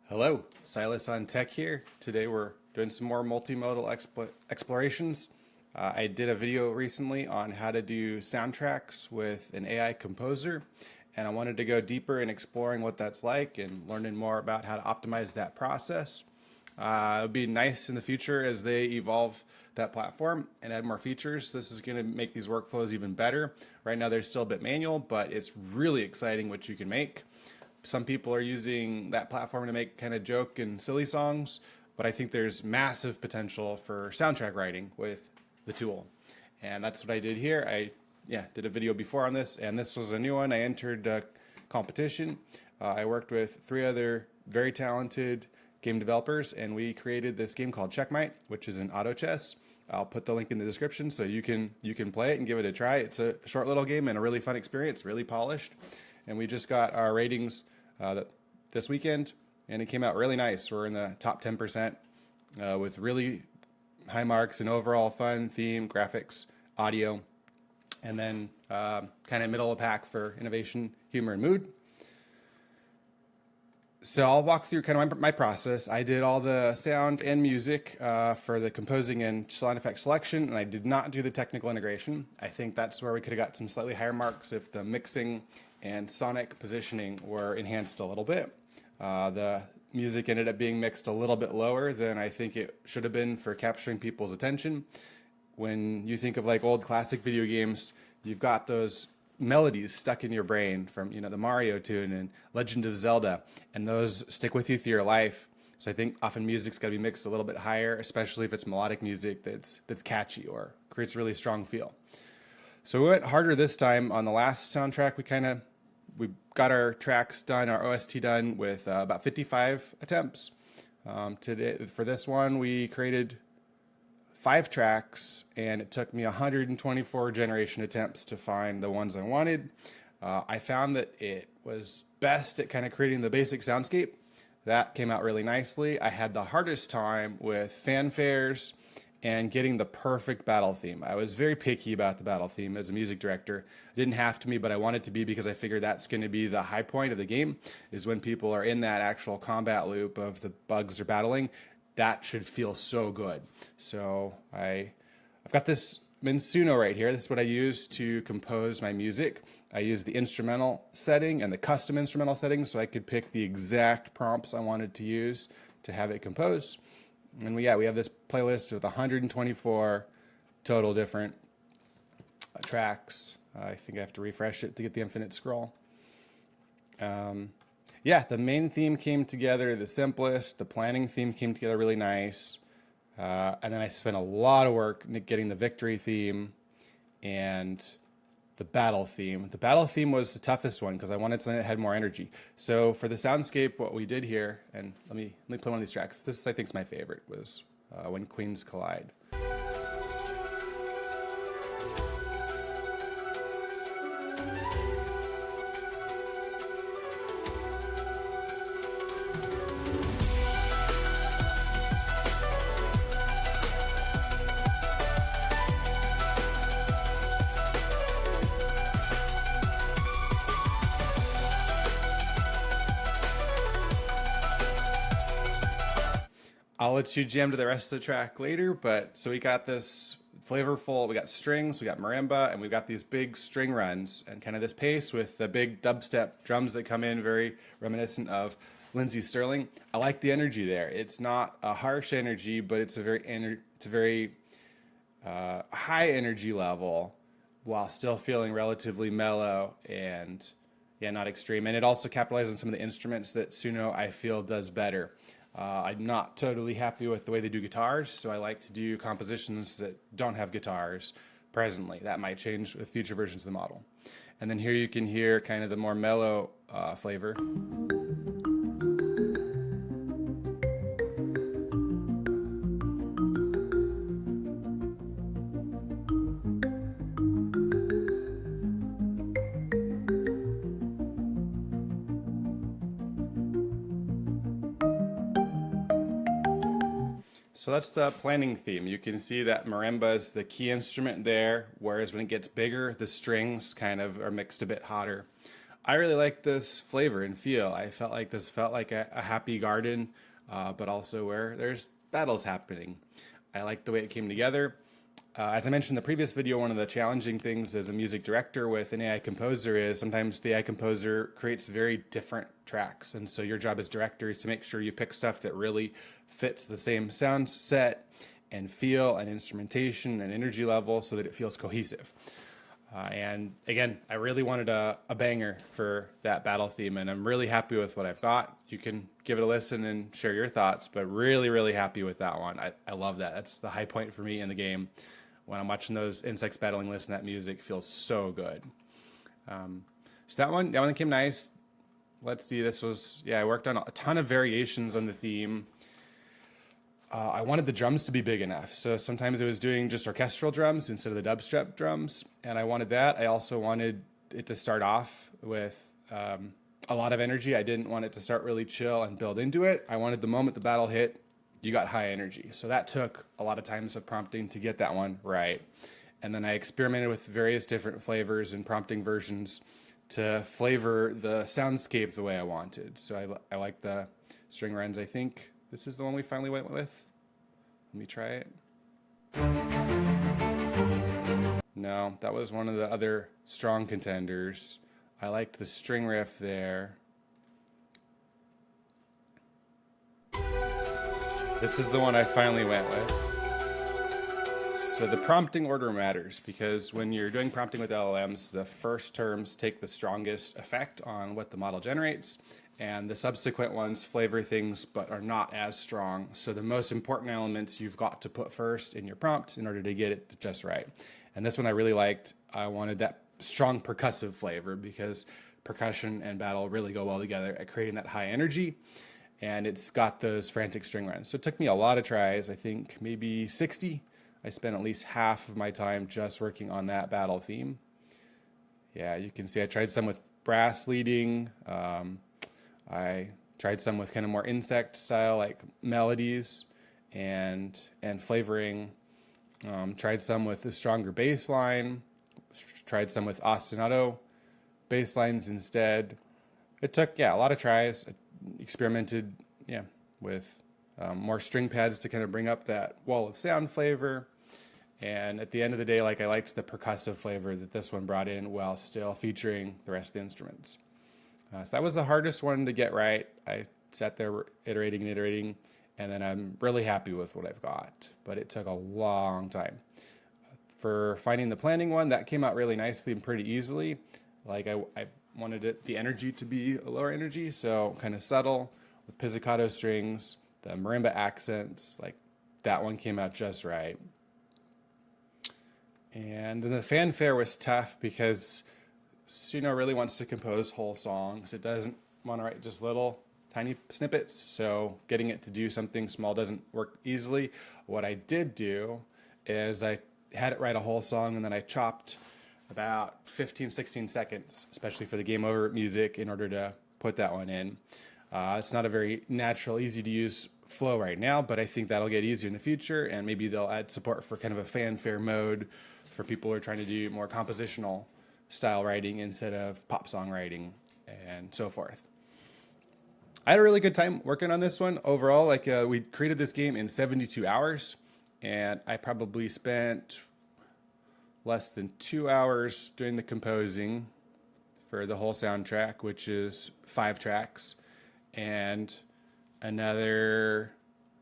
Hello, Silas on Tech here. Today we're doing some more multimodal explorations. I did a video recently on how to do soundtracks with an AI composer, and I wanted to go deeper in exploring what that's like and learning more about how to optimize that process. It would be nice in the future as they evolve that platform and add more features. This is going to make these workflows even better. Right now they're still a bit manual, but it's really exciting what you can make. Some people are using that platform to make kind of joke and silly songs, but I think there's massive potential for soundtrack writing with the tool. And that's what I did here. I did a video before on this, and this was a new one. I entered a competition. I worked with 3 other very talented game developers, and we created this game called Checkmate, which is an auto chess. I'll put the link in the description so you can play it and give it a try. It's a short little game and a really fun experience, really polished. And we just got our ratings this weekend, and it came out really nice. We're in the top 10% with really high marks and overall fun, theme, graphics, audio, and then kind of middle of the pack for innovation, humor, and mood. So I'll walk through kind of my process. I did all the sound and music for the composing and sound effect selection, and I did not do the technical integration. I think that's where we could have got some slightly higher marks if the mixing and sonic positioning were enhanced a little bit. The music ended up being mixed a little bit lower than I think it should have been for capturing people's attention. When you think of like old classic video games, you've got those melodies stuck in your brain from the Mario tune and Legend of Zelda, and those stick with you through your life. So I think often music's got to be mixed a little bit higher, especially if it's melodic music that's catchy or creates a really strong feel. So we went harder this time. On the last soundtrack, we got our tracks done, our OST done with about 55 attempts. Today, for this one, we created 5 tracks, and it took me 124 generation attempts to find the ones I wanted. I found that it was best at kind of creating the basic soundscape. That came out really nicely. I had the hardest time with fanfares and getting the perfect battle theme. I was very picky about the battle theme as a music director. It didn't have to be, but I wanted to be because I figured that's going to be the high point of the game, is when people are in that actual combat loop of the bugs are battling. That should feel so good. So I've got this in Suno right here. This is what I use to compose my music. I use the instrumental setting and the custom instrumental setting so I could pick the exact prompts I wanted to use to have it compose. And we have this playlist with 124 total different tracks. I think I have to refresh it to get the infinite scroll. The main theme came together the simplest. The planning theme came together really nice. And then I spent a lot of work getting the victory theme and the battle theme. The battle theme was the toughest one because I wanted something that had more energy. So for the soundscape, what we did here, and let me play one of these tracks. This I think is my favorite, was When Queens Collide. I'll let you jam to the rest of the track later, but so we got this flavorful, we got strings, we got marimba, and we've got these big string runs and kind of this pace with the big dubstep drums that come in, very reminiscent of Lindsey Sterling. I like the energy there. It's not a harsh energy, but it's a very high energy level while still feeling relatively mellow and not extreme. And it also capitalizes on some of the instruments that Suno I feel does better. I'm not totally happy with the way they do guitars, so I like to do compositions that don't have guitars presently. That might change with future versions of the model. And then here you can hear kind of the more mellow flavor. So that's the planning theme. You can see that marimba is the key instrument there, whereas when it gets bigger, the strings kind of are mixed a bit hotter. I really like this flavor and feel. I felt like this felt like a happy garden, but also where there's battles happening. I like the way it came together. As I mentioned in the previous video, one of the challenging things as a music director with an AI composer is sometimes the AI composer creates very different tracks. And so your job as director is to make sure you pick stuff that really fits the same sound set and feel and instrumentation and energy level so that it feels cohesive. And again, I really wanted a banger for that battle theme, and I'm really happy with what I've got. You can give it a listen and share your thoughts, but really, really happy with that one. I love that. That's the high point for me in the game. When I'm watching those insects battling, listen, that music feels so good. So that one came nice. Let's see, this was, yeah, I worked on a ton of variations on the theme. I wanted the drums to be big enough. So sometimes it was doing just orchestral drums instead of the dubstep drums. And I wanted that. I also wanted it to start off with a lot of energy. I didn't want it to start really chill and build into it. I wanted the moment the battle hit, you got high energy. So that took a lot of times of prompting to get that one right. And then I experimented with various different flavors and prompting versions to flavor the soundscape the way I wanted. So I like the string runs. I think this is the one we finally went with. Let me try it. No, that was one of the other strong contenders. I liked the string riff there. This is the one I finally went with. So the prompting order matters because when you're doing prompting with LLMs, the first terms take the strongest effect on what the model generates, and the subsequent ones flavor things but are not as strong. So the most important elements you've got to put first in your prompt in order to get it just right. And this one I really liked. I wanted that strong percussive flavor because percussion and battle really go well together at creating that high energy. And it's got those frantic string runs. So it took me a lot of tries, I think maybe 60. I spent at least half of my time just working on that battle theme. Yeah, you can see I tried some with brass leading. I tried some with kind of more insect style, like melodies and flavoring. Tried some with a stronger bass line. Tried some with ostinato bass lines instead. It took, yeah, a lot of tries. I experimented, yeah, with more string pads to kind of bring up that wall of sound flavor. And at the end of the day, like I liked the percussive flavor that this one brought in while still featuring the rest of the instruments. So that was the hardest one to get right. I sat there iterating and iterating, and then I'm really happy with what I've got. But it took a long time. For finding the planning one, that came out really nicely and pretty easily. Like I wanted the energy to be a lower energy, so kind of subtle with pizzicato strings, the marimba accents, like that one came out just right. And then the fanfare was tough because Suno really wants to compose whole songs. It doesn't want to write just little tiny snippets, so getting it to do something small doesn't work easily. What I did do is I had it write a whole song and then I chopped about 15, 16 seconds, especially for the game over music, in order to put that one in. It's not a very natural, easy to use flow right now, but I think that'll get easier in the future, and maybe they'll add support for kind of a fanfare mode for people who are trying to do more compositional style writing instead of pop song writing and so forth. I had a really good time working on this one overall. Like we created this game in 72 hours, and I probably spent less than 2 hours doing the composing for the whole soundtrack, which is 5 tracks, and another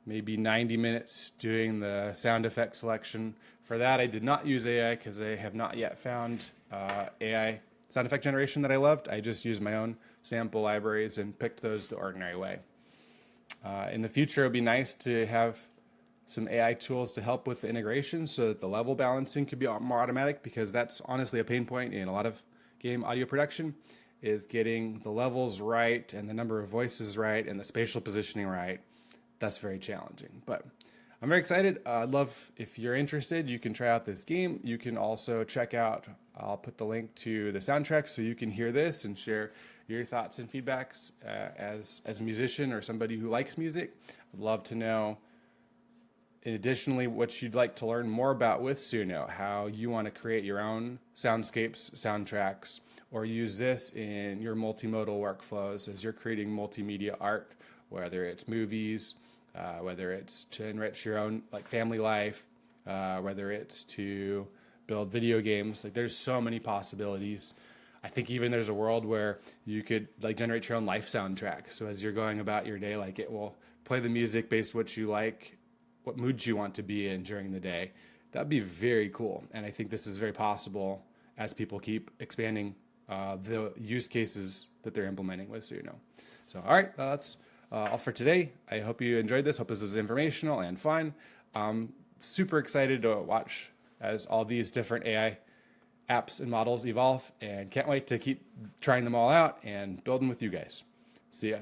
maybe 90 minutes doing the sound effect selection. For that, I did not use AI because I have not yet found AI sound effect generation that I loved. I just used my own sample libraries and picked those the ordinary way. In the future, it would be nice to have some AI tools to help with the integration so that the level balancing could be more automatic, because that's honestly a pain point in a lot of game audio production, is getting the levels right and the number of voices right and the spatial positioning right. That's very challenging, but I'm very excited. I'd love, if you're interested, you can try out this game. You can also check out, I'll put the link to the soundtrack so you can hear this and share your thoughts and feedbacks as a musician or somebody who likes music. I'd love to know, and additionally, what you'd like to learn more about with Suno, how you want to create your own soundscapes, soundtracks, or use this in your multimodal workflows as you're creating multimedia art, whether it's movies, whether it's to enrich your own like family life, whether it's to build video games. Like there's so many possibilities. I think even there's a world where you could like generate your own life soundtrack. So as you're going about your day, like it will play the music based what you like, what moods you want to be in during the day. That'd be very cool. And I think this is very possible as people keep expanding the use cases that they're implementing with Suno. So, all right, that's all for today. I hope you enjoyed this. Hope this was informational and fun. Super excited to watch as all these different AI apps and models evolve, and can't wait to keep trying them all out and building with you guys. See ya.